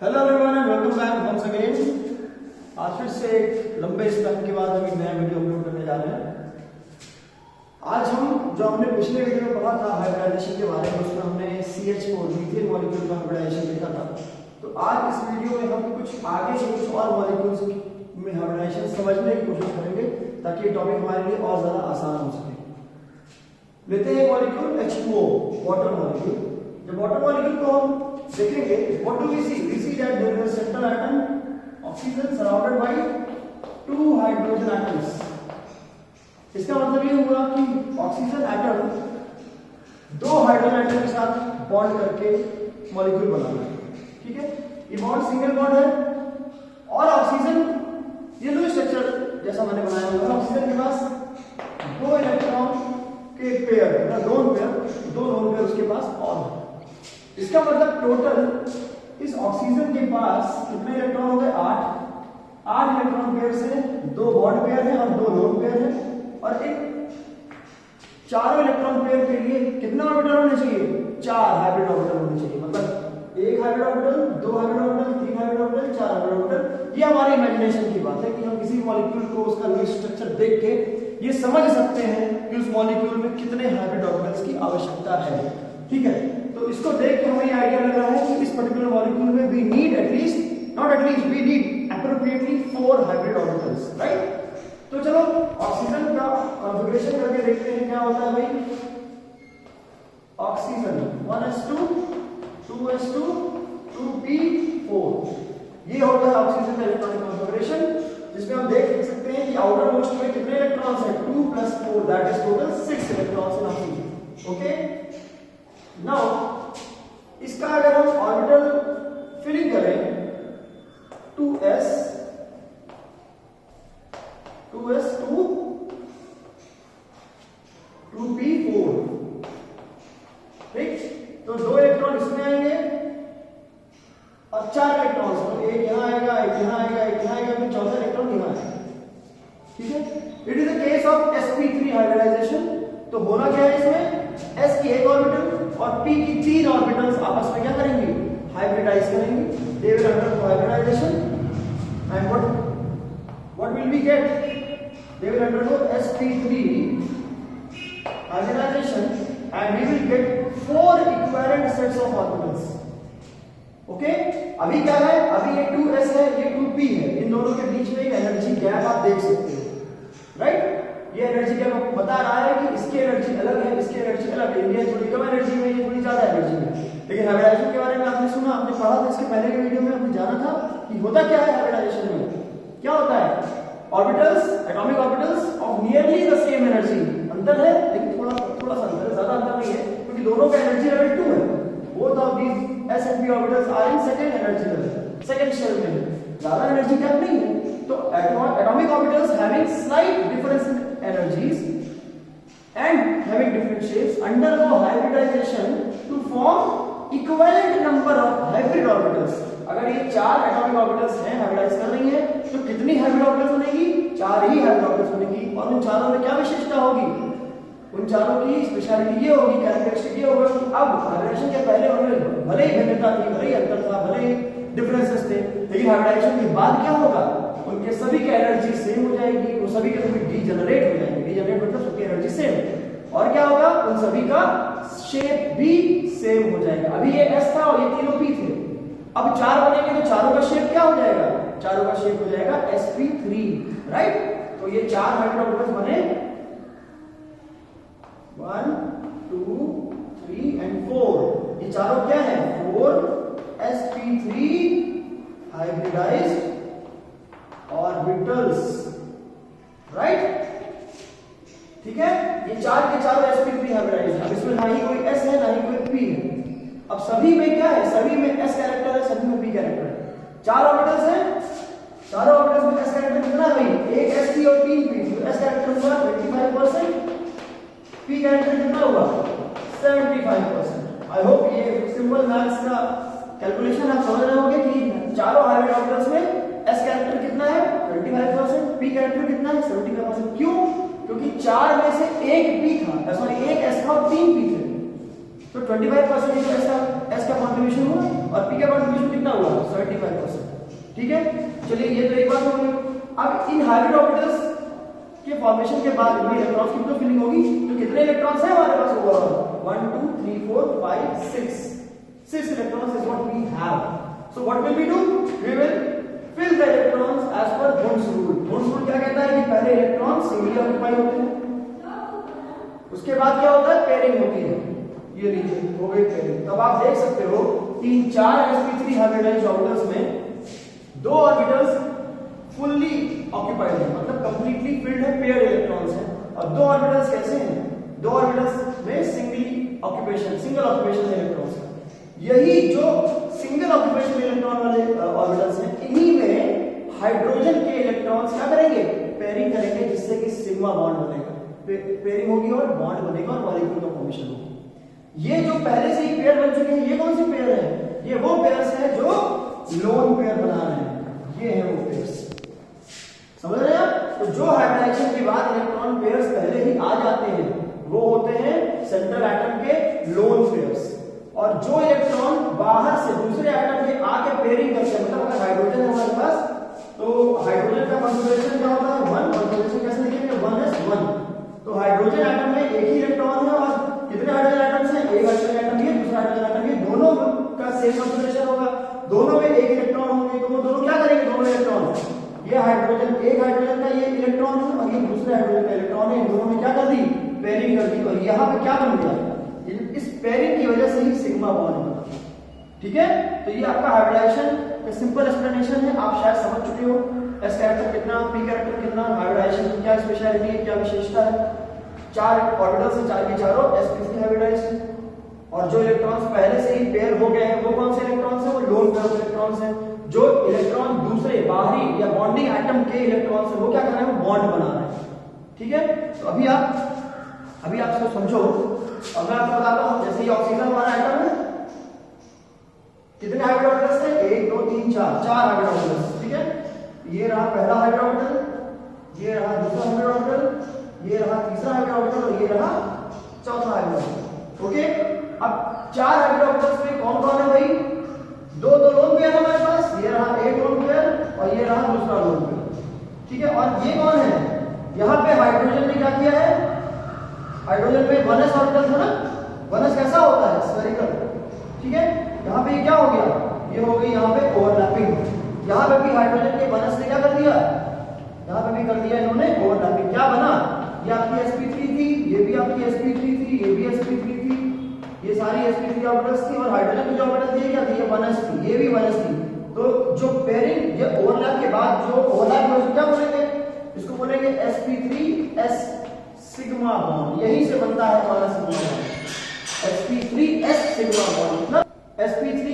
Hello everyone and welcome back once again. आज फिर से एक लंबे स्पैन के बाद हम एक नया वीडियो अपलोड करने जा रहे हैं। आज हम जो हमने पिछले वीडियो में पढ़ा था हाइब्रिडाइजेशन के बारे में, उसमें हमने CH4 मीथेन मॉलिक्यूल का हाइब्रिडाइजेशन देखा था। तो आज इस वीडियो में हम कुछ आगे के कुछ और मॉलिक्यूल्स में हाइब्रिडाइजेशन समझने की कोशिश करेंगे ताकि ये टॉपिक हमारे लिए और ज्यादा आसान हो सके। लेते हैं मॉलिक्यूल H2O, वाटर मॉलिक्यूल। जब वाटर मॉलिक्यूल को हम देखेंगे, what do we see? We see that there is a central atom, oxygen surrounded by two hydrogen atoms. इसका मतलब ये हुआ कि ऑक्सीजन एटम दो हाइड्रोजन एटम के साथ बॉन्ड करके मॉलिक्यूल बना रहा है। ठीक है, ये बॉन्ड सिंगल बॉन्ड है और ऑक्सीजन ये दो स्ट्रक्चर जैसा मैंने बनाया हुआ है। ऑक्सीजन के पास दो इलेक्ट्रॉन के पेयर, दो लोन पेयर उसके पास और है। इसका मतलब टोटल इस ऑक्सीजन के पास कितने इलेक्ट्रॉन हो गए? 8 इलेक्ट्रॉन पेयर से दो बॉन्ड पेयर है और दो लोन पेयर है। और एक चारों इलेक्ट्रॉन पेयर के लिए कितना ऑर्बिटल होने चाहिए? 4 हाइब्रिड ऑर्बिटल होने चाहिए। मतलब एक हाइब्रिड ऑर्बिटल, दो हाइब्रिड ऑर्बिटल, तीन हाइब्रिड ऑर्बिटल, 4 हाइब्रिड ऑर्बिटल। ये हमारी इमेजिनेशन की बात है कि हम किसी मॉलिक्यूल को उसका न्यू स्ट्रक्चर देख के ये समझ सकते हैं कि उस मॉलिक्यूल में कितने हाइब्रिड ऑर्बिटल्स की आवश्यकता है। ठीक है, तो इसको देख के हमें ये आइडिया लग रहा है कि इस पर्टिकुलर मॉलिक्यूल में we need we need appropriately 4 hybrid orbitals, right? तो चलो ऑक्सीजन का कॉन्फ़िगरेशन करके देखते हैं क्या होता है भाई। ऑक्सीजन 1s2 2s2 2p4, ये होता है ऑक्सीजन का इलेक्ट्रॉनिक कॉन्फ़िगरेशन, जिसमें हम देख सकते हैं कि आउटर मोस्ट में कितने इलेक्ट्रॉन्स हैं? 2 + 4 that is total 6 electrons in oxygen. Okay, now इसका अगर हम ऑर्बिटल फिलिंग करें 2s 2 2p4, ठीक? तो दो इलेक्ट्रॉन इसमें आएंगे और 4 इलेक्ट्रॉन, तो एक यहां आएगा, एक यहां आएगा, एक यहां आएगा, फिर चौथा इलेक्ट्रॉन यहां आएगा। ठीक है, it is the case of sp3 hybridisation. तो होना क्या है इसमें? s की एक ऑर्बिटल और p की 3 ऑर्बिटल्स आपस में क्या करेंगे? हाइब्रिडाइज करेंगे। दे will undergo hybridization and what will we get? They will undergo sp3 hybridization and we will get 4 equivalent sets of orbitals. Okay, अभी क्या है? अभी ये 2s है, ये 2p है। इन दोनों के बीच में एक एनर्जी गैप आप देख सकते हो, राइट? ये एनर्जी गैप बता रहा है कि इसकी एनर्जी अलग है, इसकी एनर्जी अलग है। ये थोड़ी कम एनर्जी में, ये थोड़ी ज्यादा एनर्जी में। लेकिन हाइब्रिडाइजेशन के बारे में आपने सुना, आपने पढ़ा था इसके पहले के वीडियो में, आपने जाना था कि होता क्या है हाइब्रिडाइजेशन में। क्या होता है? Orbitals, atomic orbitals of nearly the same energy, अंतर है लेकिन थोड़ा सा अंतर है, ज्यादा अंतर नहीं है, क्योंकि दोनों का एनर्जी लेवल 2 है। Both of these s and p orbitals are in second energy level, second shell में, ज्यादा एनर्जी गैप नहीं है। तो atomic orbitals having slight difference in energies and having different shapes undergo hybridization to form equivalent number of hybrid orbitals. अगर ये 4 atomic orbitals हैं, hybridise कर रही हैं, तो कितनी हाइब्रिड ऑर्बिटल्स बनेगी? 4 ही हाइब्रिड ऑर्बिटल्स बनेगी। और उन चारों में क्या विशेषता होगी? उन चारों की स्पेशलिटी ये होगी, कैरेक्टरिस्टिक ये होगा कि अब हाइब्रिडाइजेशन के पहले उनमें भले ही भिन्नता थी, भले ही अंतर था, भले ही डिफरेंसेस थे, लेकिन हाइब्रिडाइजेशन के बाद क्या होगा? उनके सभी की एनर्जी सेम हो जाएगी, वो सभी के सभी डीजनरेट हो जाएंगे। डीजनरेट मतलब सबकी एनर्जी सेम। और क्या होगा? उन सभी का शेप भी सेम हो जाएगा। अभी ये s था और ये तीनों p थे, अब 4 बनेंगे तो चारों का शेप क्या हो जाएगा? चारों का शेप हो जाएगा sp3, राइट? तो ये 4 हाइब्रिड ऑर्बिटल्स बने 1 2 3 एंड 4। ये चारों क्या है? 4 sp3 हाइब्रिडाइज्ड ऑर्बिटल्स, राइट? ठीक है, ये 4 के चारों sp3 हाइब्रिडाइज्ड। अब इसमें ना ही कोई s है, ना ही कोई p है। अब सभी में क्या है? सभी में s कैरेक्टर है, सभी में p कैरेक्टर है। 4 ऑर्बिटल्स हैं, चारों ऑर्बिटल्स में s कैरेक्टर कितना है भाई? एक sp और 3 p। तो s कैरेक्टर हुआ 25%, p कैरेक्टर कितना हुआ? 75%। आई होप ये सिंपल मैथ्स का कैलकुलेशन आप समझ रहे होंगे कि चारों हाइब्रिड ऑर्बिटल्स में s कैरेक्टर कितना है? 25%, p कैरेक्टर कितना है? 75%। क्यों? क्योंकि 4 में से एक p था, सॉरी एक s था और 3 p थे। तो 25% एस का कंट्रीब्यूशन हुआ और पी का कंट्रीब्यूशन कितना हुआ 75। ठीक है, चलिए ये तो एक बात हो गई। अब इन हाइब्रिड ऑर्बिटल्स के फॉर्मेशन के बाद इनमें इलेक्ट्रॉन्स की तो फिलिंग होगी, तो कितने इलेक्ट्रॉन्स हैं हमारे पास? Overall 1 2 3 4 5 6 electrons is what we have. So what will we do? We will fill the electrons as per bonds rule. Bonds rule क्या कहता है कि पहले इलेक्ट्रॉन सिंगली ऑक्यूपाई होते हैं, उसके बाद क्या होता है? पेयरिंग होती है। ये लीजिए हो गई पेयरिंग। तब आप देख सकते हो 3 4 sp3 हाइब्रिडाइज्ड ऑर्बिटल्स में 2 ऑर्बिटल्स फुल्ली ऑक्यूपाइड है, मतलब कंप्लीटली फिल्ड है, पेयर्ड इलेक्ट्रॉन्स हैं। और 2 ऑर्बिटल्स कैसे हैं? 2 ऑर्बिटल्स में सिंगल ऑक्यूपेशन इलेक्ट्रॉन्स है। यही जो सिंगल ऑक्यूपेशन इलेक्ट्रॉन वाले ऑर्बिटल्स हैं, इन्हीं में हाइड्रोजन के इलेक्ट्रॉन्स क्या करेंगे? पेयरिंग करेंगे, जिससे कि सिग्मा बॉन्ड बनेगा। पेयरिंग होगी और बॉन्ड बनेगा और मॉलिक्यूल का फॉर्मेशन होगी। ये जो पहले से ही पेयर बन चुके हैं, ये कौन सी पेयर है? ये वो पेयर्स हैं जो लोन पेयर बना रहे हैं। ये है वो पेयर्स, समझ रहे हैं आप? तो जो हाइब्रिडाइजेशन के बाद इलेक्ट्रॉन पेयर्स पहले ही आ जाते हैं, वो होते हैं सेंट्रल एटम के लोन पेयर्स। और जो इलेक्ट्रॉन बाहर से दूसरे एटम के आके पेयरिंग करते हैं, मतलब अगर हाइड्रोजन है हमारे पास, तो हाइड्रोजन का कॉन्फ़िगरेशन क्या होता है? 1। कॉन्फ़िगरेशन कैसे लिखेंगे? 1s1। तो हाइड्रोजन एटम में एक ही इलेक्ट्रॉन है और कितने हाइड्रोजन एटम्स हैं? एक हाइड्रोजन एटम ये, दूसरा हाइड्रोजन एटम ये, दोनों का सेम कॉन्फ़िगरेशन होगा, दोनों में एक इलेक्ट्रॉन होंगे। तो वो दोनों क्या करेंगे? दोनों इलेक्ट्रॉन, ये हाइड्रोजन, एक हाइड्रोजन का ये इलेक्ट्रॉन है और ये दूसरे हाइड्रोजन का इलेक्ट्रॉन है, इन दोनों में क्या कर दी? पेयरिंग कर दी। और यहाँ पे क्या बन गया? इस पेयरिंग की वजह से ही सिग्मा बॉन्ड बना। ठीक है, तो ये आपका हाइब्रिडाइजेशन का सिंपल एक्सप्लेनेशन है, आप शायद समझ चुके हो। एस कैरेक्टर कितना, पी कैरेक्टर कितना, हाइब्रिडाइजेशन की क्या स्पेशलिटी है, क्या विशेषता है। 4 ऑर्बिटल्स हैं, 4 के चारों sp3 हाइब्रिडाइज्ड हैं। और जो इलेक्ट्रॉन्स पहले से ही पेयर हो गए हैं, वो कौन से इलेक्ट्रॉन्स हैं? वो लोन पेयर इलेक्ट्रॉन्स हैं। जो इलेक्ट्रॉन दूसरे बाहरी या बॉन्डिंग एटम के इलेक्ट्रॉन्स हैं, वो क्या कर रहे हैं? वो बॉन्ड बना रहे हैं। ठीक है, तो अभी आप इसको समझो। अब मैं आपको बताता हूं, जैसे ये ऑक्सीजन हमारा एटम है, कितने हाइब्रिड ऑर्बिटल्स हैं? 1 2 3 4 हाइब्रिड ऑर्बिटल्स। ठीक है, ये रहा पहला हाइब्रिड ऑर्बिटल, ये रहा दूसरा हाइब्रिड ऑर्बिटल, ये रहा तीसरा हाइब्रिड ऑर्बिटल और ये रहा चौथा हाइब्रिड ऑर्बिटल। ओके, अब 4 हाइब्रिड ऑर्बिटल्स में कौन कौन है भाई? 2 लोन पेयर हमारे पास, ये रहा एक लोन पेयर और ये रहा दूसरा लोन पेयर। ठीक है, और ये कौन है? यहाँ पे हाइड्रोजन ने क्या किया है? हाइड्रोजन में 1s ऑर्बिटल था ना, 1s कैसा होता है? स्फेरिकल। ठीक है, यहाँ पे क्या हो गया? ये हो गई यहाँ पे ओवरलैपिंग। यहाँ पे भी हाइड्रोजन के 1s ने क्या कर दिया? यहाँ पे भी कर दिया इन्होंने ओवरलैपिंग। क्या बना? ये आपकी sp3 थी, ये भी आपकी sp3 थी, ये भी sp3 थी, ये सारी sp3 ऑर्बिटल्स थी। और हाइड्रोजन की जो ऑर्बिटल थी क्या थी? ये 1s थी, ये भी 1s थी। तो जो पेयरिंग, ये ओवरलैप के बाद जो ओवरलैप हुआ, क्या बोलेंगे? इसको बोलेंगे sp3s सिग्मा बॉन्ड। यही से बनता है हमारा sigma bond, sp3s sigma bond. मतलब sp3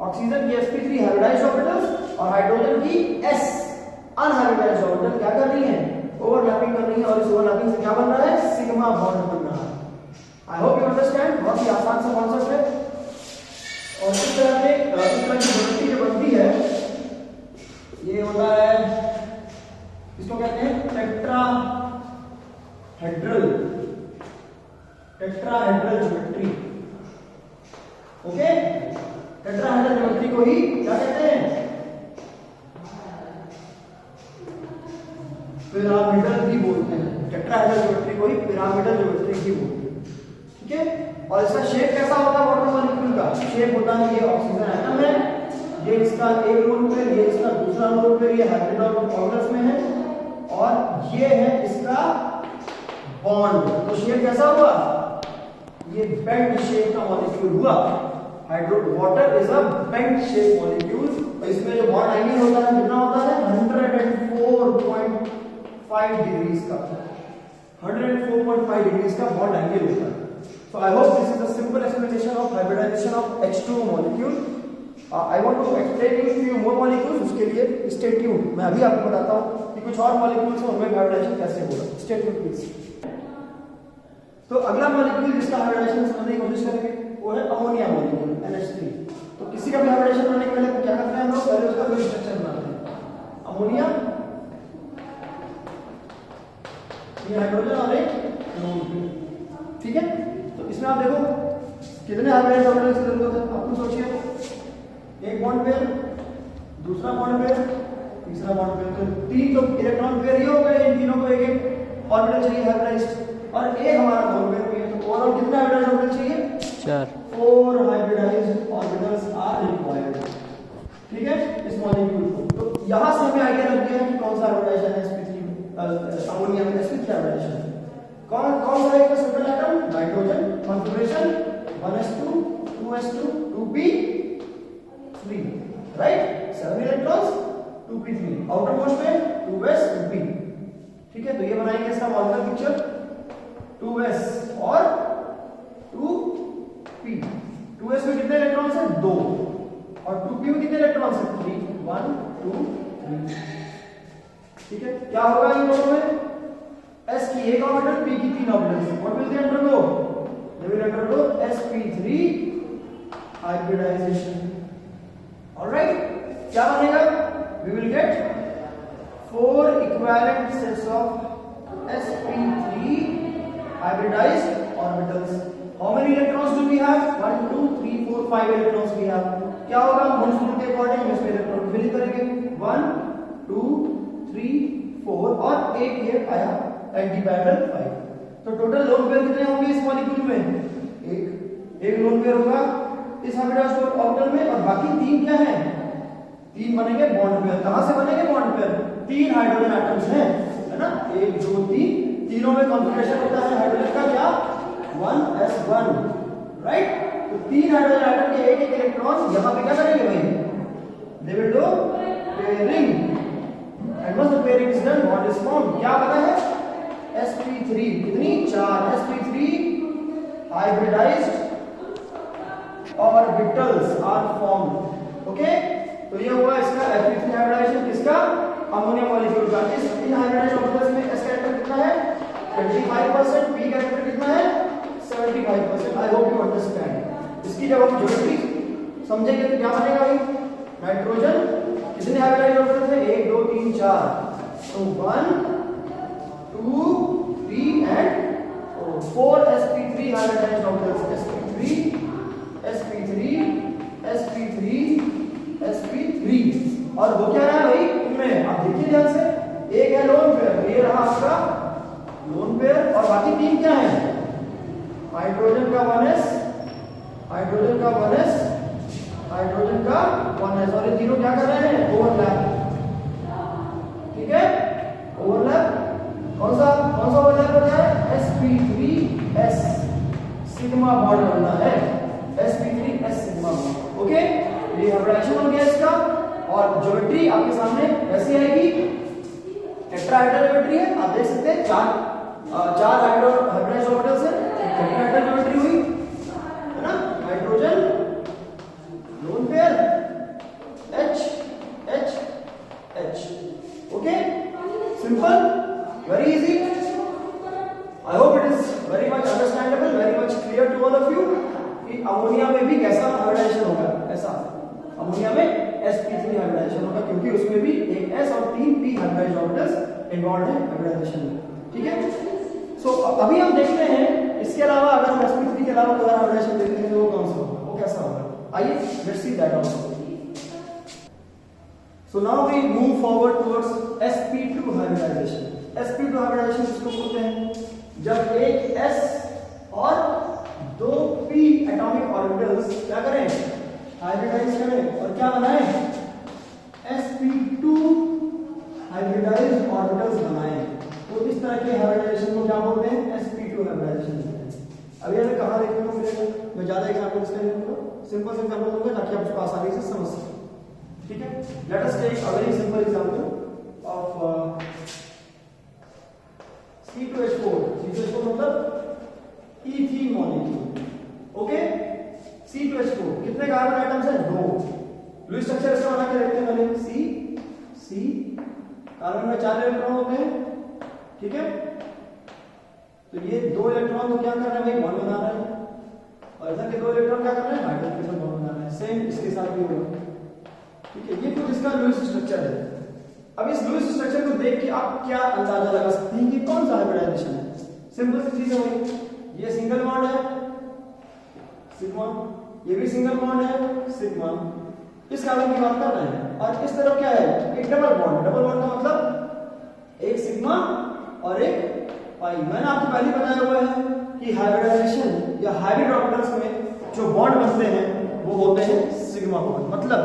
ऑक्सीजन की sp3 हाइब्रिडाइज्ड ऑर्बिटल्स और हाइड्रोजन की s अनहाइब्रिडाइज्ड ऑर्बिटल क्या कर रही हैं? ओवरलैपिंग कर रही है। और इस ओवरलैपिंग से क्या बन रहा है? सिग्मा बॉन्ड बन रहा है। I hope you understand. बहुत ही आसान सा कॉन्सेप्ट है। और इस तरह की ज्योमेट्री जो बनती है, ये होता है, इसको कहते हैं tetrahedral geometry. Okay, tetrahedral geometry को ही क्या कहते हैं? पिरामिडल भी बोलते हैं। टेट्राहेड्रल ज्योमेट्री को ही पिरामिडल ज्योमेट्री भी बोलते हैं। ठीक है, और इसका शेप कैसा होता है? वाटर मॉलिक्यूल का शेप होता है, ये ऑक्सीजन एटम है, ये इसका एक लोन पेयर, ये इसका दूसरा लोन पेयर, ये हाइब्रिड ऑर्बिटल्स में है, और ये है इसका बॉन्ड। तो शेप कैसा हुआ? ये बेंड शेप का मॉलिक्यूल हुआ। Water is a bend shape molecule. और इसमें जो बॉन्ड एंगल होता है कितना होता है? 104.5 डिग्रीज का, 104.5 डिग्रीज का बॉन्ड एंगल होता है। So I hope this is a simple explanation of hybridization of H2O molecule. I want to explain you few more molecules. उसके लिए stay tuned. मैं अभी आपको बताता हूँ कि कुछ और molecules हैं, उनमें hybridization कैसे होगा। Stay tuned please. तो अगला molecule जिसका hybridization समझने की कोशिश करेंगे वो है अमोनिया molecule NH3। तो किसी का भी hybridization करने के पहले क्या करते हैं हम लोग? पहले उसका कोई स्ट्रक्चर बनाते हैं। अमोनिया, ये हाइड्रोजन और एक लोन। ठीक है, तो इसमें आप देखो कितने हाइब्रिडाइज्ड ऑर्बिटल्स की जरूरत है। आप खुद सोचिए, एक बॉन्ड पेयर, दूसरा बॉन्ड पेयर, तीसरा बॉन्ड पेयर। तो तीन तो इलेक्ट्रॉन पेयर ही हो गए, इन तीनों को एक एक ऑर्बिटल चाहिए हाइब्रिडाइज्ड, और एक हमारा बॉन्ड पेयर भी है। तो ओवरऑल कितना हाइब्रिडाइज्ड ऑर्बिटल चाहिए? 4 हाइब्रिडाइज्ड ऑर्बिटल्स आर रिक्वायर्ड। ठीक है, इस मॉलिक्यूल को। तो यहां से हमें आइडिया लग गया कि कौन सा हाइब्रिडाइजेशन है sp3 अमोनिया में sp3 हाइब्रिडाइजेशन। कौन कौन सा है इसका simple atom? Nitrogen. Configuration 1s2 2s2 2p3, right? 7 electrons 2p3, outer most में 2s 2p। ठीक है, तो ये बनाएंगे इसका मॉलिक्यूलर पिक्चर 2s और 2p। 2s में कितने इलेक्ट्रॉन्स हैं? 2, और 2p में कितने इलेक्ट्रॉन्स हैं? 3, 1 2 3। ठीक है, क्या होगा इन दोनों में? s की एक ऑर्बिटल, p की 3 orbitals. What will they undergo? They will undergo sp3 hybridisation. Alright, क्या बनेगा? We will get 4 equivalent sets of sp3 hybridized orbitals. How many electrons do we have? 1 2 3 4 5 electrons we have. क्या होगा? Moles rule के according इसमें electron fill करेंगे 1 2 3 4, और एक ये आया एंटी पैरेलल 5। तो टोटल लोन पेयर कितने होंगे इस मॉलिक्यूल में? एक लोन पेयर होगा इस हाइब्रिडाइज्ड ऑर्बिटल में, और बाकी 3 क्या है? 3 बनेंगे बॉन्ड पेयर। कहां से बनेंगे बॉन्ड पेयर? 3 हाइड्रोजन एटम्स हैं, है ना? 1 2 3, तीनों में कॉन्फिगरेशन होता है हाइड्रोजन का क्या? 1s1, right? तो 3 हाइड्रोजन एटम के एक इलेक्ट्रॉन यहां पे क्या करेंगे भाई? They will do pairing, and once the pairing is done, bond is formed. क्या बना है? sp3, कितनी? 4 sp3 hybridised orbitals are formed. Okay, तो ये हुआ इसका sp3 हाइब्रिडाइजेशन। किसका? अमोनिया मॉलिक्यूल का। इस 3 हाइब्रिडाइज्ड ऑर्बिटल्स में s कैरेक्टर कितना है? 25%, p कैरेक्टर कितना है? 75%। I hope you understand. इसकी जब हम ज्योमेट्री समझेंगे तो क्या बनेगा भाई? नाइट्रोजन कितने हाइब्रिडाइज्ड ऑर्बिटल्स हैं? 1 2 3 4, तो 1 2 3 and 4 sp3 hybridised orbitals. sp3 और वो क्या रहा है भाई इनमें? आप देखिए ध्यान से, एक है लोन पेयर, ये रहा आपका लोन पेयर, और बाकी 3 क्या है? हाइड्रोजन का 1s, हाइड्रोजन का 1s, हाइड्रोजन का 1s, और ये तीनों क्या कर रहे हैं? ओवरलैप। ठीक है, ओवरलैप। कौन सा ओवरलैप हो रहा है? sp3s सिग्मा बॉन्ड बनना है, sp3s सिग्मा बॉन्ड। ओके, ये हाइब्रिडाइजेशन हो गया इसका, और ज्योमेट्री आपके सामने वैसी आएगी। टेट्राहेड्रल ज्योमेट्री है, आप देख सकते हैं 4 हाइब्रिडाइज्ड ऑर्बिटल्स हैं। टेट्राहेड्रल ज्योमेट्री हुई है ना? Hydrogen lone pair H H H। Okay, simple, very easy. I hope it is very much understandable, very much clear to all of you कि अमोनिया में भी कैसा हाइब्रिडाइजेशन होगा। ऐसा अमोनिया में sp3 हाइब्रिडाइजेशन होगा, क्योंकि उसमें भी एक s और 3 p हाइब्रिडाइज्ड ऑर्बिटल्स इन्वॉल्वड है हाइब्रिडाइजेशन में। ठीक है, सो अभी हम देखते हैं इसके अलावा अगर हम sp3 के अलावा कोई हाइब्रिडाइजेशन देखते हैं तो वो कौन सा होगा, वो कैसा होगा? आइए let's see that also. So now we move forward towards sp2 hybridisation. sp2 hybridisation किसको बोलते हैं? जब एक s और 2 p एटॉमिक ऑर्बिटल्स क्या करें? हाइब्रिडाइज करें, और क्या बनाएं? sp2 हाइब्रिडाइज्ड ऑर्बिटल्स बनाएं। तो इस तरह के हाइब्रिडाइजेशन को क्या बोलते हैं? sp2 hybridisation. अभी हमें कहां देखने को मिलेगा? मैं ज्यादा एग्जांपल्स नहीं दूंगा, सिंपल एग्जांपल दूंगा ताकि आप उसको आसानी से समझ सकें। ठीक है, let us take a very simple example of C2H4। C2H4 मतलब ईथीन मॉलिक्यूल। ओके, C2H4 कितने कार्बन आइटम्स हैं? 2। लुईस स्ट्रक्चर इसका बना के रखते हैं पहले। C कार्बन में 4 इलेक्ट्रॉन होते हैं। ठीक है, तो ये 2 इलेक्ट्रॉन तो क्या कर रहे हैं भाई? बॉन्ड बना रहे हैं, और इधर के 2 इलेक्ट्रॉन क्या कर रहे हैं? हाइड्रोजन के साथ बॉन्ड बना रहे हैं। सेम इसके साथ भी होगा। ठीक है, ये कुछ इसका लुईस स्ट्रक्चर है। अब इस लुईस स्ट्रक्चर को देख के आप क्या अंदाजा लगा सकते हैं कि कौन सा हाइब्रिडाइजेशन है? सिंपल सी चीज है भाई, ये सिंगल बॉन्ड है सिग्मा, ये भी सिंगल बॉन्ड है सिग्मा, इस कार्बन की बात कर रहे हैं। और इस तरफ क्या है, एक डबल बॉन्ड का मतलब एक सिग्मा और एक पाई। मैंने आपको पहले बताया हुआ है कि हाइब्रिडाइजेशन या हाइब्रिड ऑर्बिटल्स में जो बॉन्ड बनते हैं वो होते हैं सिग्मा बॉन्ड। मतलब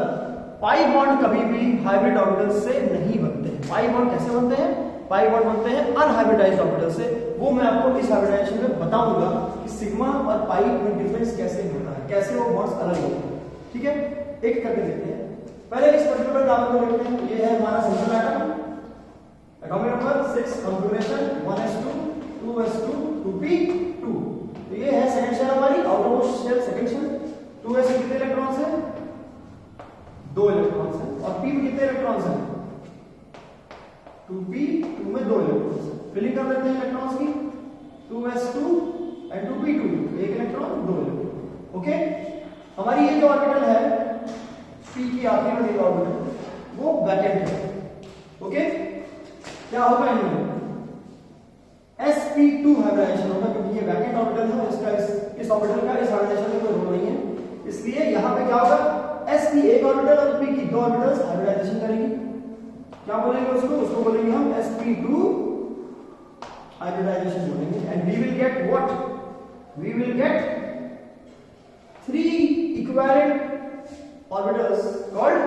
पाई बॉन्ड कभी भी हाइब्रिड ऑर्बिटल्स से नहीं बनते हैं। पाई बॉन्ड कैसे बनते हैं, पाई बॉन्ड बनते हैं अनहाइब्रिडाइज्ड ऑर्बिटल से। वो मैं आपको इस हाइब्रिडाइजेशन में बताऊंगा कि सिग्मा और पाई में डिफरेंस कैसे होता है, कैसे वो बॉन्ड्स अलग होते हैं। ठीक है, एक करके देखते हैं। पहले इस पर्टिकुलर कार्बन को देखते हैं। ये है हमारा single atom, atomic number 6, configuration 1s2 2s2 2p2। तो ये है सेकंड शेल हमारी, outermost shell second shell. 2s में कितने इलेक्ट्रॉन्स हैं, 2 इलेक्ट्रॉन्स हैं। और p में कितने इलेक्ट्रॉन्स हैं, 2p2 में 2 इलेक्ट्रॉन्स हैं। फिलिंग कर देते हैं इलेक्ट्रॉन्स की, 2s2 एंड 2p2, एक इलेक्ट्रॉन 2 इलेक्ट्रॉन। ओके, हमारी ये जो ऑर्बिटल है p की आखिरी वाली ऑर्बिटल वो वैकेंट है। ओके, क्या होगा इनमें, sp2 हाइब्रिडाइजेशन होगा, क्योंकि ये वैकेंट ऑर्बिटल है। इसका इस ऑर्बिटल का इस हाइब्रिडाइजेशन में कोई रोल नहीं है, इसलिए यहां पे क्या होगा, sp एक ऑर्बिटल और p की 2 ऑर्बिटल्स हाइब्रिडाइजेशन करेंगी। क्या बोलेंगे उसको बोलेंगे हम sp2 हाइब्रिडाइजेशन बोलेंगे। And we will get what, we will get 3 equivalent orbitals called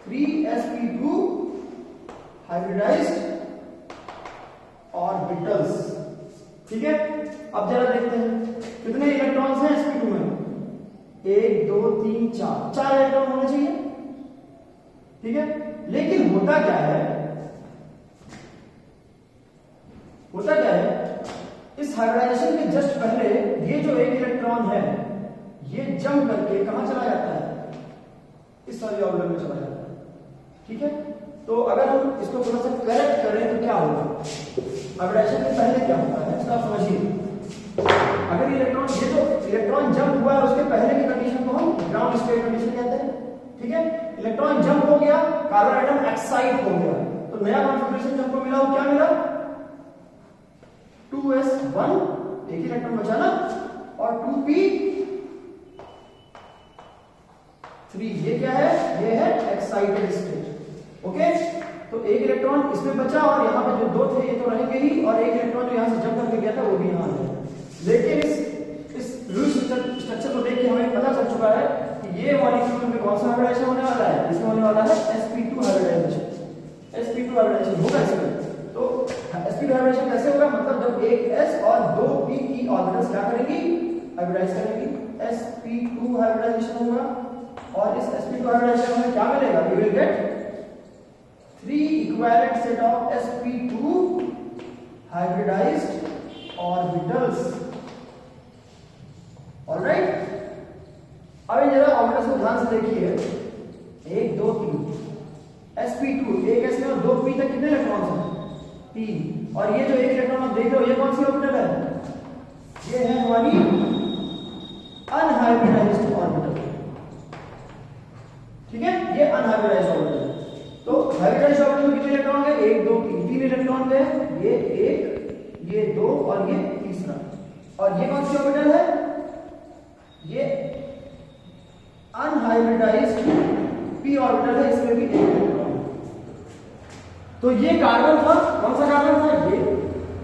3sp2 hybridized orbitals। ठीक है, अब जरा देखते हैं कितने इलेक्ट्रॉन्स हैं sp2 में, 1 2 3 4 इलेक्ट्रॉन होने चाहिए। ठीक है, लेकिन होता क्या है, इस हाइब्रिडाइजेशन के जस्ट पहले ये जो एक इलेक्ट्रॉन है ये जंप करके कहां चला जाता है, इस वाली ऑर्बिटल में चला जाता है। ठीक है, तो अगर हम इसको थोड़ा सा करेक्ट करें तो क्या होगा, हाइब्रिडाइजेशन के पहले क्या होता है इसका समझिए। अगर इलेक्ट्रॉन, ये जो इलेक्ट्रॉन जंप हुआ है उसके पहले की कंडीशन को हम ग्राउंड स्टेट कंडीशन कहते हैं। ठीक है, इलेक्ट्रॉन जंप हो गया, कार्बन एटम एक्साइट हो गया, तो नया कॉन्फ़िगरेशन जब को मिला वो क्या मिला, 2s1, एक ही इलेक्ट्रॉन बचा ना, और 2p3, ये क्या है, ये है एक्साइटेड स्टेट। ओके, तो एक इलेक्ट्रॉन इसमें बचा और यहाँ पे जो 2 थे ये तो रहेंगे ही, और एक इलेक्ट्रॉन जो यहाँ से जंप करके गया था वो भी यहाँ आ जाएगा। लेकिन इस स्ट्रक्चर को देख के हमें पता चल चुका है कि ये मॉलिक्यूल में कौन सा हाइब्रिडाइजेशन होने वाला है, इसमें होने वाला है sp2 हाइब्रिडाइजेशन। sp2 हाइब्रिडाइजेशन होगा इसमें। तो sp2 हाइब्रिडाइजेशन कैसे होगा, मतलब जब एक s और 2 p की ऑर्बिटल्स क्या करेंगी, हाइब्रिडाइज करेंगी, sp2 हाइब्रिडाइजेशन होगा। और इस sp2 हाइब्रिडाइजेशन में क्या मिलेगा, you will get 3 equivalent set of sp2 hybridized orbitals। Alright, अब जरा ऑर्बिटल्स को ध्यान से देखिए, 1 2 3, sp2 एक s में और 2 p तक कितने इलेक्ट्रॉन्स हैं, 3। और ये जो एक इलेक्ट्रॉन आप देख रहे हो ये कौन सी ऑर्बिटल है, ये है हमारी अनहाइब्रिडाइज्ड ऑर्बिटल। ठीक है, ये अनहाइब्रिडाइज्ड ऑर्बिटल है। तो हाइब्रिडाइज्ड ऑर्बिटल में कितने इलेक्ट्रॉन है, 1 2 3 इलेक्ट्रॉन है, ये 1 ये 2 और ये तीसरा। और ये कौन सी ऑर्बिटल है, ये अनहाइब्रिडाइज्ड p ऑर्बिटल है, इसमें भी 1 इलेक्ट्रॉन। तो ये कार्बन था, कौन सा कार्बन था,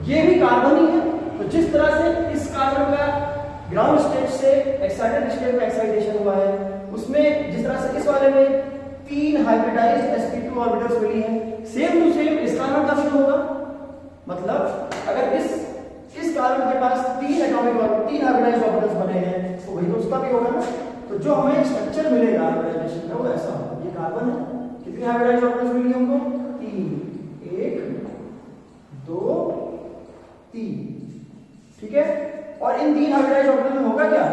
ये भी कार्बन ही है। तो जिस तरह से इस कार्बन का ग्राउंड स्टेट से एक्साइटेड स्टेट में एक्साइटेशन हुआ है, उसमें जिस तरह से इस वाले में 3 हाइब्रिडाइज्ड sp2 ऑर्बिटल्स मिली हैं, सेम टू सेम इस कार्बन का भी होगा। मतलब अगर इस कार्बन के पास 3 एटॉमिक और 3 हाइब्रिडाइज्ड ऑर्बिटल्स बने हैं तो वही तो उसका भी होगा ना। तो जो हमें स्ट्रक्चर मिलेगा हाइब्रिडाइजेशन का वो ऐसा होगा, ये कार्बन है, कितनी हाइब्रिडाइज्ड ऑर्बिटल्स मिली हमको, 3, 1 2 3। ठीक है, और इन 3 हाइब्रिडाइज्ड ऑर्बिटल में होगा क्या,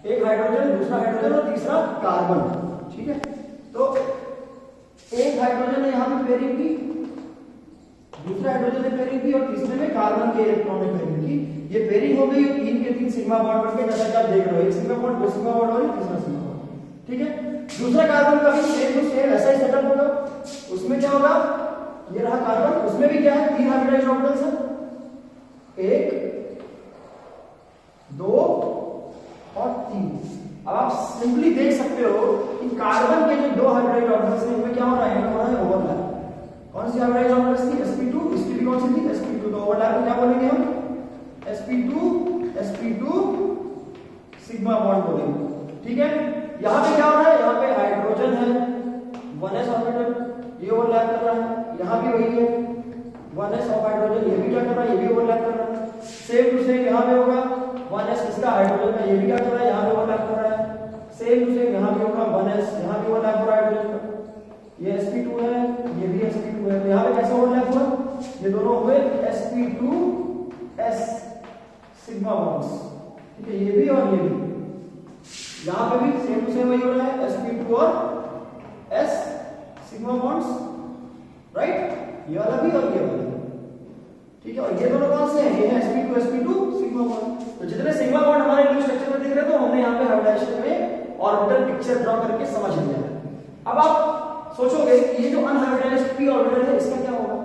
एक हाइड्रोजन, दूसरा हाइड्रोजन और तीसरा कार्बन। ठीक है, तो एक हाइड्रोजन ने यहां पे पेयरिंग की, दूसरा हाइड्रोजन ने पेयरिंग की और तीसरे में कार्बन के इलेक्ट्रॉन ने पेयरिंग की। ये पेयरिंग हो गई, 3 के 3 सिग्मा बॉन्ड बनके, जैसा कि आप देख रहे हो, एक सिग्मा बॉन्ड, 2 सिग्मा बॉन्ड और तीसरा सिग्मा बॉन्ड। ठीक है, दूसरा कार्बन का भी सेम टू सेम ऐसा ही सेटअप होगा। उसमें क्या होगा, ये रहा कार्बन, उसमें भी क्या है, 3 हाइब्रिडाइज्ड ऑर्बिटल्स हैं, 1 2 और 3। अब आप सिंपली देख सकते हो पे क्या हो रहा है, यहाँ पे हाइड्रोजन है 1s ऑर्बिटल, ये ओवरलैप कर रहा है, यहाँ भी वही है 1s ऑफ हाइड्रोजन, ये भी क्या कर रहा है, ये भी ओवरलैप कर रहा है। सेम टू सेम यहाँ पे होगा 1s इसका हाइड्रोजन का, ये भी क्या कर रहा है, यहाँ पे ओवरलैप कर रहा है। सेम टू सेम यहाँ भी होगा 1s, यहाँ भी ओवरलैप हो रहा है हाइड्रोजन का, ये sp2 है, ये भी sp2 है, तो यहाँ पे कैसे ओवरलैप हुआ, ये दोनों हुए sp2s सिग्मा बॉन्ड्स, ठीक है, ये भी और ये भी। यहाँ पे भी सेम टू सेम वही हो रहा है, sp2 और s सिग्मा बॉन्ड्स, राइट, ये वाला भी और ये वाला, ठीक है। और ये दोनों कौन से हैं, ये है sp2 सिग्मा बॉन्ड। तो जितने सिग्मा बॉन्ड हमारे ग्लू स्ट्रक्चर में दिख रहे थे, हमने यहाँ पे हाइब्रिडाइजेशन में ऑर्बिटल पिक्चर ड्रॉ करके समझ लिया। अब आप सोचोगे कि ये जो अनहाइब्रिडाइज्ड p ऑर्बिटल है इसका क्या होगा।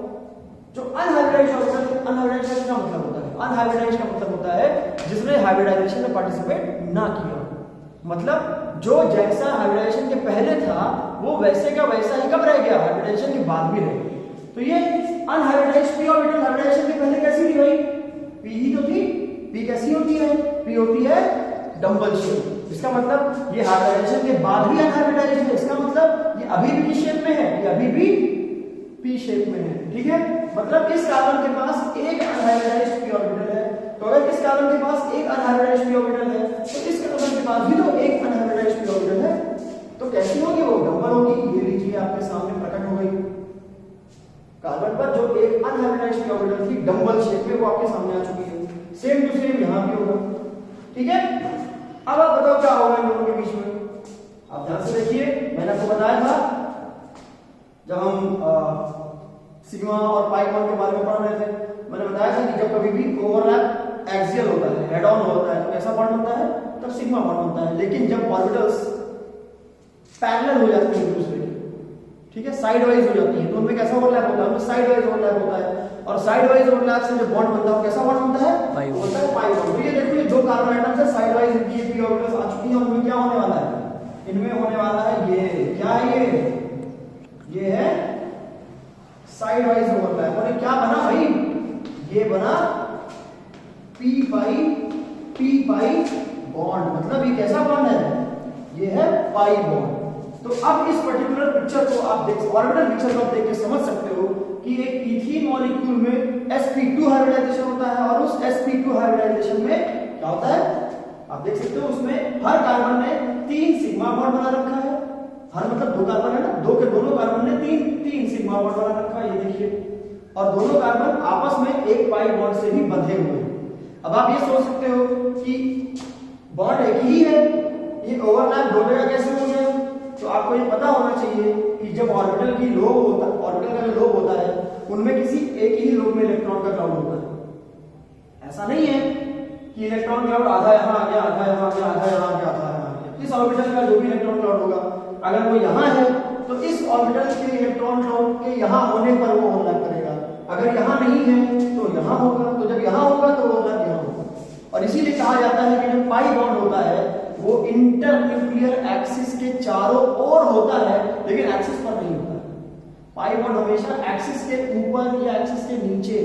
जो अनहाइब्रिडाइज्ड ऑर्बिटल, अनहाइब्रिडाइज्ड का क्या मतलब होता है, अनहाइब्रिडाइज्ड का मतलब होता है जिसने हाइब्रिडाइजेशन में पार्टिसिपेट ना किया, मतलब जो जैसा हाइब्रिडाइजेशन के पहले था वो वैसे का वैसा ही कब रह गया, हाइब्रिडाइजेशन के बाद भी रह गया। तो ये अनहाइब्रिडाइज्ड p ऑर्बिटल हाइब्रिडाइजेशन के पहले कैसी थी भाई, p ही तो थी। p कैसी होती है, p होती है डबल शेप, इसका मतलब ये हाइब्रिडाइजेशन के बाद भी अनहाइब्रिडाइज्ड है, इसका मतलब ये अभी भी किस शेप में है, ये अभी भी p शेप में है, ठीक है। मतलब इस कार्बन के पास एक अनहाइब्रिडाइज्ड p ऑर्बिटल है, तो अगर इस कार्बन के पास एक अनहाइब्रिडाइज्ड p ऑर्बिटल है तो इस कार्बन के पास भी तो एक अनहाइब्रिडाइज्ड p ऑर्बिटल है, तो कैसी होगी वो, डबल होगी। ये लीजिए आपके सामने प्रकट हो गई, कार्बन पर जो एक अनहाइब्रिडाइज्ड p ऑर्बिटल थी डबल शेप में, वो आपके सामने आ चुकी है। सेम टू सेम यहां भी होगा, ठीक है। अब आप बताओ क्या होगा इन दोनों के बीच में, आप ध्यान से देखिए, मैंने आपको बताया था जब हम सिग्मा और पाई बॉन्ड के बारे में पढ़ रहे थे, मैंने बताया था कि जब कभी भी ओवरलैप एक्सियल होता है, हेड ऑन होता है, तो कैसा बॉन्ड होता है, तब सिग्मा बॉन्ड होता है। लेकिन जब ऑर्बिटल्स पैरेलल हो जाते हैं एक दूसरे के, ठीक है, साइड वाइज हो जाती है, तो उनमें कैसा ओवरलैप होता है, उनमें साइड वाइज ओवरलैप होता है। और साइड वाइज ओवरलैप से जो बॉन्ड बनता है कैसा बॉन्ड बनता है, होता है पाई बॉन्ड। तो ये देखो, ये जो कार्बन एटम्स है साइड वाइज इनकी p ऑर्बिटल्स आ चुकी हैं, उनमें क्या होने वाला है, इनमें होने वाला है ये क्या है, ये है साइड वाइज ओवरलैप। और ये क्या बना भाई, ये बना p पाई बॉन्ड, मतलब ये कैसा बॉन्ड है, ये है पाई बॉन्ड। तो अब इस पर्टिकुलर पिक्चर को आप देख, ऑर्बिटल पिक्चर को आप देख के समझ सकते हो कि एक इथीन मॉलिक्यूल में sp2 हाइब्रिडाइजेशन होता है, और उस sp2 हाइब्रिडाइजेशन में क्या होता है, आप देख सकते हो उसमें हर कार्बन ने 3 सिग्मा बॉन्ड बना रखा है, हर मतलब 2 कार्बन है ना, दोनों कार्बन ने 3 सिग्मा बॉन्ड बना रखा है, ये देखिए, और दोनों कार्बन आपस में एक पाई बॉन्ड से भी बंधे हुए हैं। अब आप ये सोच सकते हो कि बॉन्ड एक ही है, ये ओवरलैप दो जगह कैसे हो गया, तो आपको ये पता होना चाहिए कि जब ऑर्बिटल की लोब होता है, ऑर्बिटल का जो लोब होता है उनमें किसी एक ही लोब में इलेक्ट्रॉन का क्लाउड होता है। ऐसा नहीं है कि इलेक्ट्रॉन क्लाउड आधा यहां आ गया, आधा यहां आ गया, आधा यहां आ गया, आधा यहां आ गया। इस ऑर्बिटल का जो भी इलेक्ट्रॉन क्लाउड होगा, अगर वो यहां है तो इस ऑर्बिटल के इलेक्ट्रॉन क्लाउड के यहां होने पर वो ओवरलैप करेगा, अगर यहां नहीं है तो यहां होगा, तो जब यहां होगा तो ओवरलैप यहां होगा। और इसीलिए कहा जाता है कि जो पाई बॉन्ड होता है वो इंटरन्यूक्लियर एक्सिस के चारों ओर होता है, लेकिन एक्सिस पर नहीं होता है। पाई बॉन्ड हमेशा एक्सिस के ऊपर या एक्सिस के नीचे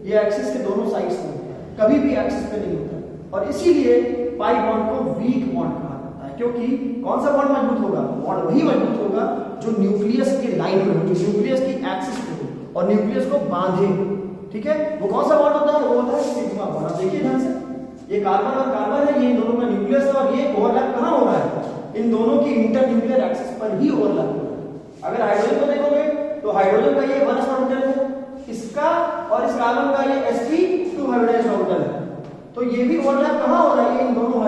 या एक्सिस के दोनों साइड्स में होता है, कभी भी एक्सिस पे नहीं होता। और इसीलिए पाई बॉन्ड को वीक बॉन्ड कहा जाता है, क्योंकि कौन सा बॉन्ड मजबूत होगा, बॉन्ड वही मजबूत होगा जो न्यूक्लियस के लाइन में हो, जो न्यूक्लियस की एक्सिस पे हो और न्यूक्लियस को बांधे, ठीक है। वो कौन सा बॉन्ड होता है, वो होता है सिग्मा बॉन्ड। देखिए ध्यान से, ये कार्बन और कार्बन है, ये इन दोनों का न्यूक्लियस है, और ये ओवरलैप कहां हो रहा है, इन दोनों की इंटरन्यूक्लियर एक्सिस पर ही ओवरलैप हो रहा है। अगर हाइड्रोजन को देखोगे तो हाइड्रोजन का ये 1s ऑर्बिटल है, इसका और इस कार्बन का ये sp2 हाइब्रिडाइज्ड ऑर्बिटल है, तो ये भी ओवरलैप कहां हो रहा है, इन दोनों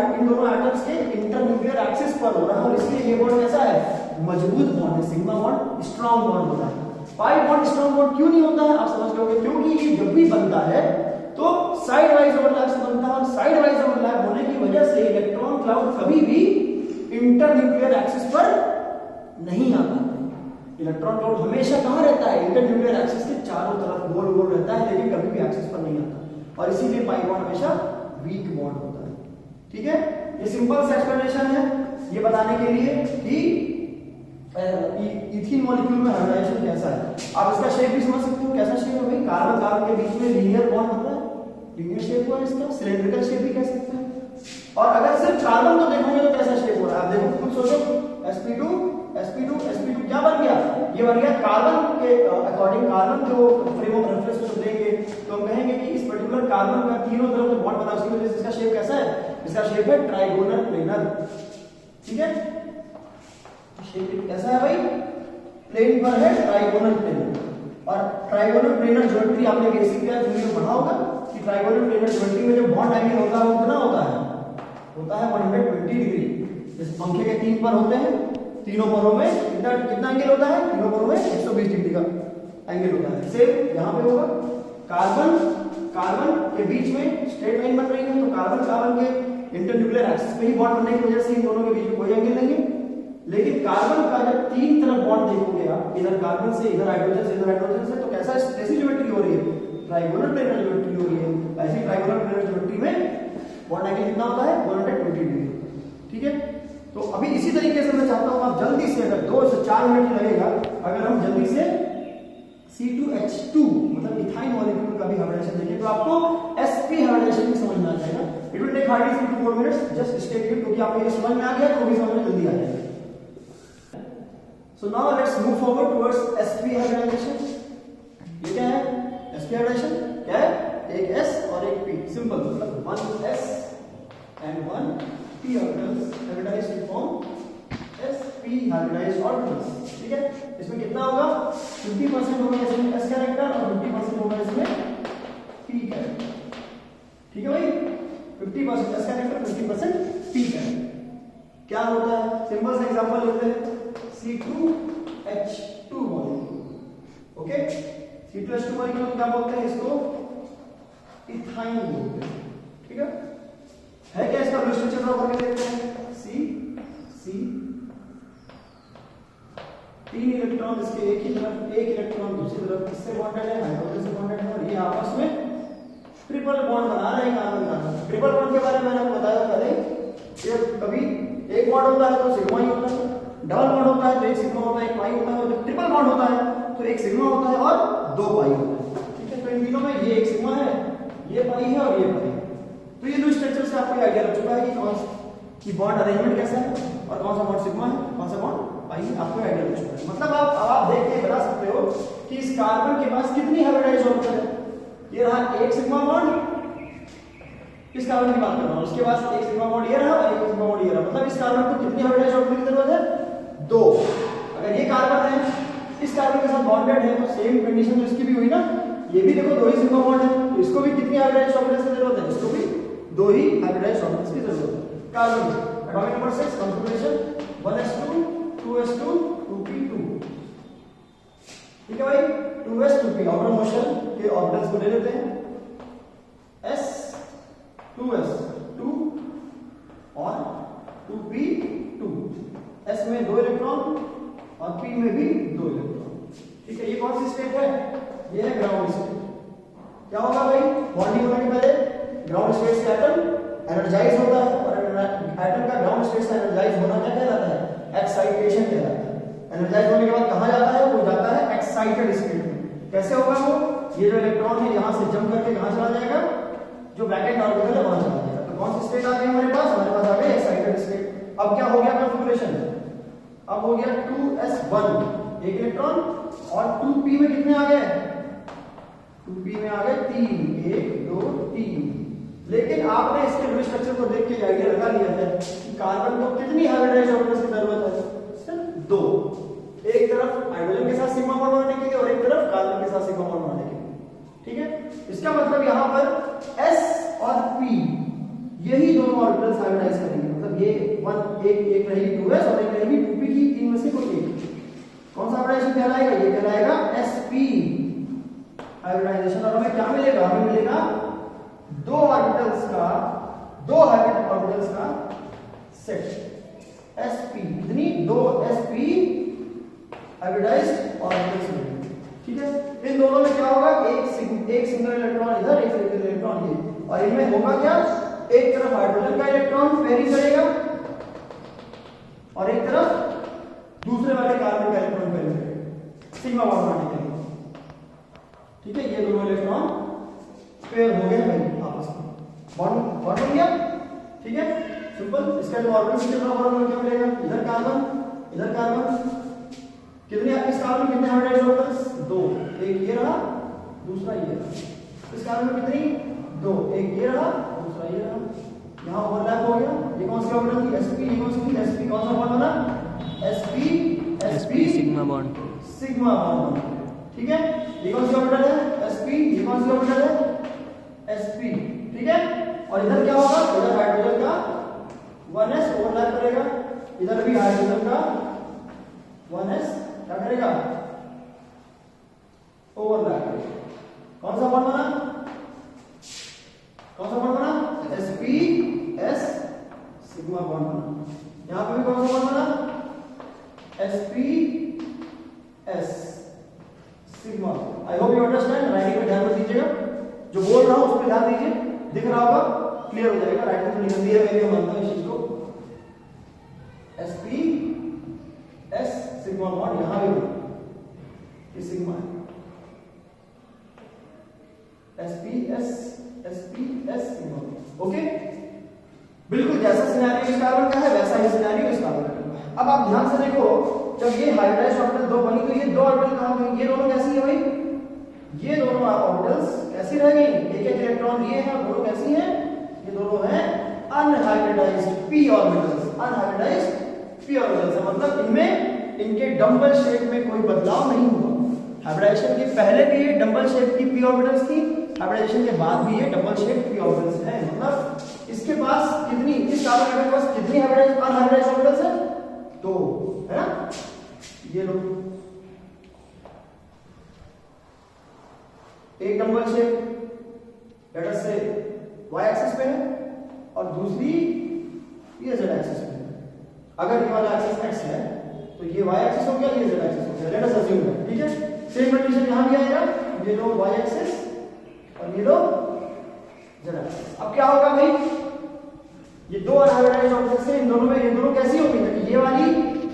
एटम्स के इंटरन्यूक्लियर एक्सिस पर हो रहा है, और इसलिए ये बॉन्ड कैसा है, मजबूत बॉन्ड है, सिग्मा बॉन्ड स्ट्रांग बॉन्ड होता है। पाई बॉन्ड स्ट्रांग बॉन्ड क्यों नहीं होता है, आप समझ लोगे, क्योंकि ये जब भी बनता है तो साइड वाइज ओवरलैप से बनता है, और साइड वाइज ओवरलैप होने की वजह से इलेक्ट्रॉन क्लाउड कभी भी इंटरन्यूक्लियर एक्सिस पर नहीं आता है। इलेक्ट्रॉन क्लाउड हमेशा कहां रहता है, इंटरन्यूक्लियर एक्सिस के चारों तरफ गोल गोल रहता है, लेकिन कभी भी एक्सिस पर नहीं आता, और इसीलिए पाई बॉन्ड हमेशा वीक बॉन्ड होता है, ठीक है। ये सिंपल सा एक्सप्लेनेशन है ये बताने के लिए कि इथीन मॉलिक्यूल में हाइब्रिडाइजेशन कैसा है। आप इसका शेप भी समझ सकते हो, कैसा शेप है भाई, कार्बन कार्बन के बीच में लीनियर बॉन्ड होता है, लीनियर शेप हुआ इसका, सिलेंड्रिकल शेप भी कह सकते हैं। और अगर सिर्फ कार्बन को देखोगे तो कैसा शेप हो रहा है, आप देखो, खुद सोचो, बन गया कार्बन के अकॉर्डिंग, कार्बन जो फ्रेम ऑफ रेफरेंस में देंगे तो हम कहेंगे कि इस पर्टिकुलर कार्बन का तीनों तरफ जो बॉन्ड बना उसकी वजह से इसका शेप कैसा है, इसका शेप है ट्राइगोनल प्लेनर। ठीक है, शेप कैसा है भाई, प्लेन पर है ट्राइगोनल प्लेनर। और ट्राइगोनल प्लेनर ज्योमेट्री आपने बेसिक क्लास में पढ़ा होगा कि ट्राइगोनल प्लेनर ज्योमेट्री में जो बॉन्ड एंगल होता है वो कितना होता है 120 डिग्री। जैसे पंखे के 3 पर होते हैं, तीनों परों में कितना एंगल होता है, तीनों परों में 120 डिग्री का एंगल होता है। सेम यहाँ पे होगा, कार्बन के बीच में स्ट्रेट लाइन बन रही है तो कार्बन के इंटरन्यूक्लियर एक्सिस पे ही बॉन्ड बनने की वजह से इन दोनों के बीच में कोई एंगल नहीं है। लेकिन कार्बन का जब 3 तरफ बॉन्ड देखोगे आप, इधर कार्बन से, इधर हाइड्रोजन से, इधर हाइड्रोजन से, तो कैसा कैसी ज्योमेट्री हो रही है, ट्राइगोनल प्लेनर ज्योमेट्री हो रही है। ऐसी ट्राइगोनल प्लेनर ज्योमेट्री में बॉन्ड एंगल कितना होता है 120 डिग्री। ठीक है, तो अभी इसी तरीके से मैं चाहता हूं आप जल्दी से, अगर 2 से 4 मिनट लगेगा, अगर हम जल्दी से C2H2 मतलब इथाइन मॉलिक्यूल का भी हाइब्रिडेशन देखें तो आपको sp हाइब्रिडेशन भी समझ में आ जाएगा। It will take hardly 3 to 4 minutes, just stay tuned, क्योंकि आपको ये समझ में आ गया तो भी समझ में जल्दी आ जाएगा। So now let's move forward towards sp hybridization। ये क्या है sp hybridization, क्या है, एक s और एक p, सिंपल, मतलब 1 s and 1 p orbitals hybridized to form sp hybridized orbitals। ठीक है, इसमें कितना होगा 50% होगा इसमें s कैरेक्टर और 50% होगा इसमें p कैरेक्टर। ठीक है भाई, 50% s कैरेक्टर, 50% p कैरेक्टर। क्या होता है, सिंपल सा एग्जांपल लेते हैं, C2H2 molecule. Okay, C2H2 molecule क्या बोलते हैं, इसको इथाइन बोलते हैं। ठीक है क्या, इसका ब्लू स्ट्रक्चर ड्रॉ करके देखते हैं, C 3 इलेक्ट्रॉन इसके एक ही तरफ, एक इलेक्ट्रॉन दूसरी तरफ, इससे बॉन्डेड है, हाइड्रोजन से बॉन्डेड है, और ये आपस में ट्रिपल बॉन्ड बना रहे हैं कार्बन। ट्रिपल बॉन्ड के बारे में मैंने आपको बताया पहले, ये कभी एक बॉन्ड होता है तो सिग्मा ही होता है, डबल बॉन्ड होता है तो एक सिग्मा होता है, एक पाई होता है, और जब ट्रिपल बॉन्ड होता है तो एक सिग्मा होता है और 2 पाई होता है। ठीक है, तो इन तीनों में ये एक सिग्मा है, ये पाई है और ये पाई है। तो ये दो स्ट्रक्चर से आपको आइडिया लग चुका है कि कौन की बॉन्ड अरेंजमेंट कैसा है और कौन सा बॉन्ड सिग्मा है, कौन सा बॉन्ड पाई है, आपको आइडिया लग चुका है। मतलब आप देख के बता सकते हो कि इस कार्बन के पास कितनी हाइब्रिडाइज्ड ऑर्बिटल है। ये रहा एक सिग्मा बॉन्ड, इस कार्बन की बात कर रहा हूं, इसके पास एक सिग्मा बॉन्ड ये रहा और एक सिग्मा बॉन्ड ये रहा, मतलब इस कार्बन को कितनी हाइब्रिडाइज्ड ऑर्बिटल की जरूरत है 2। अगर ये कार्बन है, इस कार्बन के साथ बॉन्डेड है तो सेम कंडीशन तो इसकी भी हुई ना, ये भी देखो 2 ही सिग्मा बॉन्ड है, तो इसको भी कितनी हाइब्रिडाइज्ड ऑर्बिटल्स की जरूरत है, इसको भी 2 ही हाइब्रिडाइज्ड ऑर्बिटल्स की जरूरत है। Carbon atomic number 6 configuration 1s2 2s2 2p2। ठीक है भाई, 2s 2p आउटर मोशन के ऑर्बिटल्स को ले लेते हैं, s 2s 2 और 2p2। s में 2 इलेक्ट्रॉन और p में भी 2 इलेक्ट्रॉन। ठीक है, ये कौन सी स्टेट है, ये है ग्राउंड स्टेट। क्या होगा भाई, बॉन्डिंग होने के पहले ग्राउंड स्टेट से एटम एनर्जाइज होता है, और एटम का ग्राउंड स्टेट से एनर्जाइज होना क्या कहलाता है, एक्साइटेशन कहलाता है। एनर्जाइज होने के बाद कहां जाता है, वो जाता है एक्साइटेड स्टेट में। कैसे होगा वो, ये जो इलेक्ट्रॉन है यहां से जंप करके कहां चला जाएगा, जो वैकेंट ऑर्बिटल है वहां चला जाएगा। तो कौन सी स्टेट आ गई हमारे पास आ गई एक्साइटेड स्टेट। अब क्या हो गया कॉन्फिगरेशन, अब हो गया 2s1 एक इलेक्ट्रॉन और 2p में कितने आ गए, 2p में आ गए 3, 1 2 3। लेकिन आपने इसके ब्लू स्ट्रक्चर को देख के आइडिया लगा लिया है कि कार्बन को कितनी हाइब्रिडाइज्ड ऑर्बिटल्स की जरूरत है, सिर्फ 2। एक तरफ हाइड्रोजन के साथ सिग्मा बॉन्ड बनाने के लिए और एक तरफ कार्बन के साथ सिग्मा बॉन्ड बनाने के लिए। ठीक है, इसका मतलब यहां पर s और p यही दोनों ऑर्बिटल्स हाइब्रिडाइज करेंगे, मतलब ये एक रहेगी 2s और एक रहेगी 2p की, तीन में से कोई एक। कौन सा हाइब्रिडाइजेशन कहलाएगा, ये कहलाएगा sp हाइब्रिडाइजेशन। और हमें क्या मिलेगा, हमें मिलेगा 2 ऑर्बिटल्स का सेट sp, कितनी 2 sp हाइब्रिडाइज्ड ऑर्बिटल्स मिलेंगे। ठीक है, इन दोनों में क्या होगा, एक सिंगल इलेक्ट्रॉन इधर, एक सिंगल इलेक्ट्रॉन ये, और इनमें होगा क्या, एक तरफ हाइड्रोजन का इलेक्ट्रॉन पेयरिंग करेगा और एक तरफ दूसरे वाले कार्बन का इलेक्ट्रॉन पेयरिंग करेगा सिग्मा बॉन्ड बनाने के लिए। ठीक है, ये दोनों इलेक्ट्रॉन पेयर हो गए भाई आपस में, बॉन्ड हो गया। ठीक है, सिंपल। इसका जो ऑर्बिटल स्ट्रक्चर क्या मिलेगा, इधर कार्बन कितने इस कार्बन में कितने हाइब्रिडाइज्ड ऑर्बिटल्स? 2, एक ये रहा, दूसरा ये रहा। इस कार्बन में कितनी? 2, एक ये रहा, दूसरा ये रहा। यहाँ ओवरलैप हो गया। ये कौन सी ऑर्बिटल थी? sp। ये कौन सी थी? sp। कौन सा बॉन्ड बना? sp sigma bond. Sigma bond, ठीक है। ये कौन सी ऑर्बिटल है? sp। ये कौन सी ऑर्बिटल है? sp, ठीक है। और इधर क्या होगा? इधर हाइड्रोजन का 1s ओवरलैप करेगा, इधर भी हाइड्रोजन का 1s क्या करेगा? ओवरलैप करेगा। कौन सा बॉन्ड बना? कौन सा बॉन्ड बना? sp s सिग्मा बॉन्ड बना। यहां पे भी कौन सा बॉन्ड बना? sp s sigma. I hope you understand. Writing में ध्यान दीजिएगा, जो बोल रहा हूं उस पर ध्यान दीजिए, दिख रहा होगा, क्लियर हो जाएगा। राइटिंग तो निकलती है, मैं भी मानता हूं इस चीज को। sp s सिग्मा बॉन्ड यहां भी ये सिग्मा है। sp s sigma, okay. बिल्कुल जैसा सिनेरियो इस कार्बन का है वैसा ही सिनेरियो इस कार्बन का है। अब आप ध्यान से देखो, जब ये हाइब्रिडाइज्ड ऑर्बिटल 2 बनी तो ये 2 ऑर्बिटल कहां गई? ये दोनों कैसी है भाई? ये दोनों ऑर्बिटल्स कैसी रह गई? एक एक इलेक्ट्रॉन लिए हैं, दोनों कैसी हैं? ये दोनों हैं unhybridised p orbitals. Unhybridised p orbitals है, मतलब इनमें इनके डबल शेप में कोई बदलाव नहीं हुआ। हाइब्रिडाइजेशन के पहले भी ये डबल शेप की p ऑर्बिटल्स थी, हाइब्रिडाइजेशन के बाद भी ये डबल शेप p ऑर्बिटल्स है। मतलब इसके पास कितनी, इस कार्बन एटम के पास कितनी अनहाइब्रिडाइज्ड ऑर्बिटल्स है? 2, है ना। ये लो, एक डबल शेप लेट अस से y एक्सिस पे है और दूसरी ये z एक्सिस पे है। अगर ये वाला एक्सिस x है तो ये y एक्सिस हो गया, ये z एक्सिस हो गया। लेट अस अज्यूम दैट, ठीक है। सेम कंडीशन यहां भी आएगा, ये लो y एक्सिस और ये लो z एक्सिस। अब क्या होगा भाई? ये 2 अनहाइब्रिडाइज्ड ऑर्बिटल्स हैं, इन दोनों में ये दोनों कैसी हो गई? ये वाली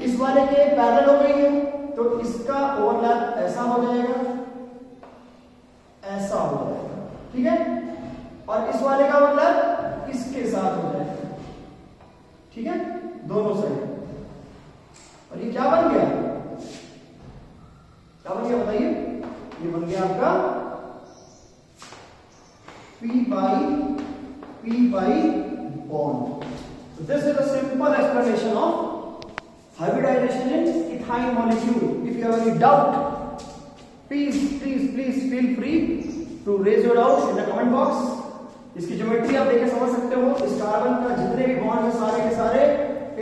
इस वाले के पैरेलल हो गई है, तो इसका ओवरलैप ऐसा हो जाएगा, ऐसा हो जाएगा, ठीक है। और इस वाले का ओवरलैप इसके साथ हो जाएगा, ठीक है, दोनों साइड। और ये क्या बन गया? क्या बन गया बताइए? ये बन गया आपका p by bond. So this is a simple explanation of hybridization in ethyl molecule. If you have any doubt, please feel free to raise your doubt in the comment box. इसकी ज्योमेट्री आप देख समझ सकते हो। इस carbon का जितने भी बॉन्ड है सारे के सारे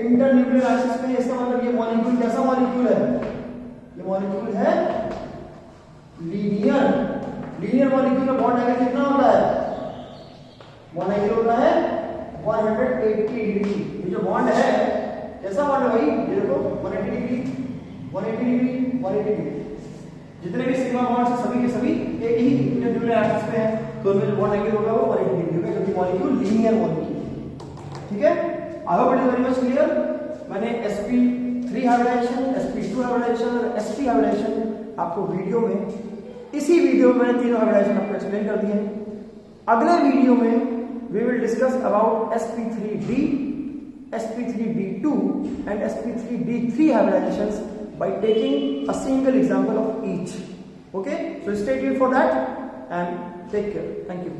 इंटरन्यूक्लियर एक्सिस पे, इसका मतलब ये मॉलिक्यूल कैसा मॉलिक्यूल है? ये मॉलिक्यूल है लीनियर। लीनियर मॉलिक्यूल में बॉन्ड एंगल कितना होता है? बॉन्ड एंगल होता है 180 डिग्री। ये जो बॉन्ड है कैसा बॉन्ड है भाई? ये देखो 180 डिग्री, 180 डिग्री, 180 डिग्री। जितने भी सिग्मा बॉन्ड्स हैं सभी के सभी एक ही इंटरन्यूक्लियर एक्सिस पे हैं, तो उनमें जो बॉन्ड एंगल होगा वो 180 डिग्री होगा, क्योंकि मॉलिक्यूल लीनियर मॉलिक्यूल, ठीक है। आई hope it is very much clear. मैंने sp3 हाइब्रिडाइजेशन, sp2 हाइब्रिडाइजेशन और sp हाइब्रिडाइजेशन आपको वीडियो में, इसी वीडियो में मैंने तीनों हाइब्रिडाइजेशन आपको एक्सप्लेन कर दिए हैं। अगले वीडियो में we will discuss about sp3d, sp3d2 and sp3d3 hybridizations by taking a single example of each. Okay, so stay tuned for that and take care. Thank you.